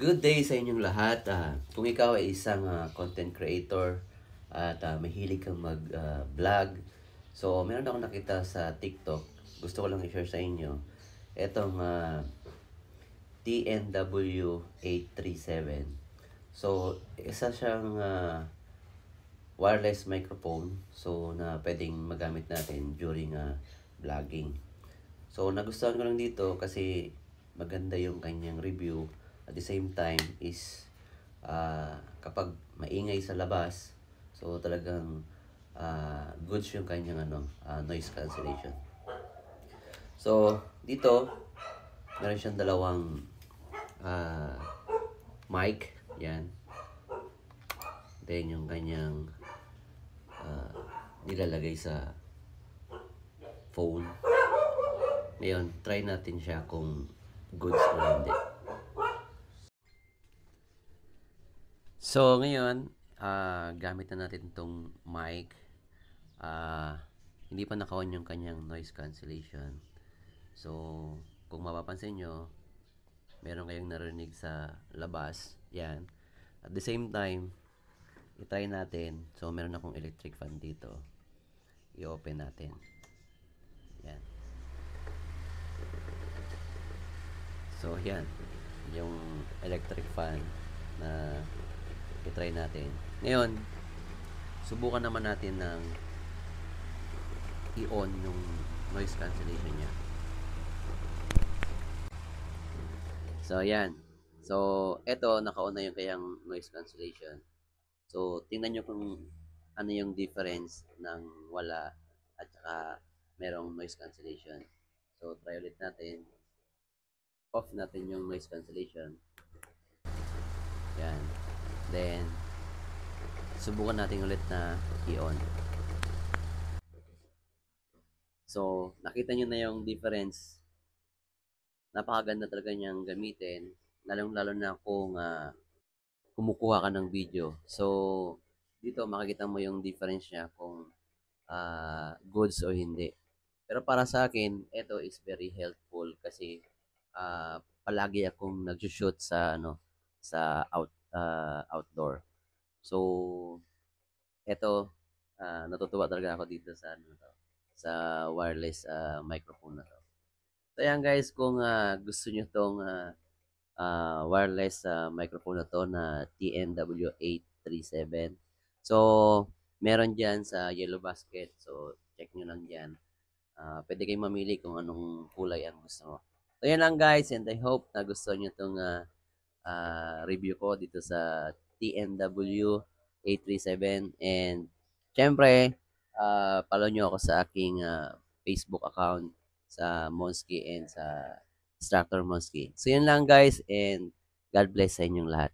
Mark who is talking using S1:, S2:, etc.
S1: Good day sa inyong lahat. Kung ikaw ay isang content creator at mahilig kang mag-vlog, so meron akong nakita sa TikTok. Gusto ko lang i-share sa inyo. Etong TNW837. So, isa siyang wireless microphone so na pwedeng magamit natin during vlogging. So, nagustuhan ko lang dito kasi maganda yung kanyang review. At the same time is kapag maingay sa labas, so talagang goods yung kanyang noise cancellation. So, dito, meron siyang dalawang uh, mic. Yan. Then yung kanyang nilalagay sa phone. Ngayon, try natin siya kung goods o hindi. So, ngayon, gamit na natin itong mic. Hindi pa naka-on yung kanyang noise cancellation. So, kung mapapansin nyo, meron kayong narinig sa labas. Yan. At the same time, i-try natin. So, meron akong electric fan dito. I-open natin. Yan. So, yan. Yung electric fan na i-try natin. Ngayon, subukan naman natin ng i-on yung noise cancellation niya. So, yan. So, eto, naka-on na yung kayang noise cancellation. So, tingnan nyo kung ano yung difference ng wala at saka merong noise cancellation. So, try ulit natin. Off natin yung noise cancellation. Yan. Then, subukan natin ulit na i-on. So, nakita nyo na yung difference. Napakaganda talaga niyang gamitin. Lalong-lalo na kung kumukuha ka ng video. So, dito makikita mo yung difference niya kung goods o hindi. Pero para sa akin, ito is very helpful kasi palagi akong nag-shoot sa outdoor. So, ito natutuwa talaga ako dito sa sa wireless microphone na to. So, yan guys, kung gusto niyo tong wireless microphone na to na TNW837. So, meron dyan sa Yellow Basket. So, check nyo lang dyan. Pwede kayong mamili kung anong kulay ang gusto mo. So, yan lang guys. And I hope na gusto nyo itong review ko dito sa TNW837. And, syempre, follow nyo ako sa aking Facebook account sa Monsky and sa Instructor Monsky. So, yun lang guys. And, God bless sa inyong lahat.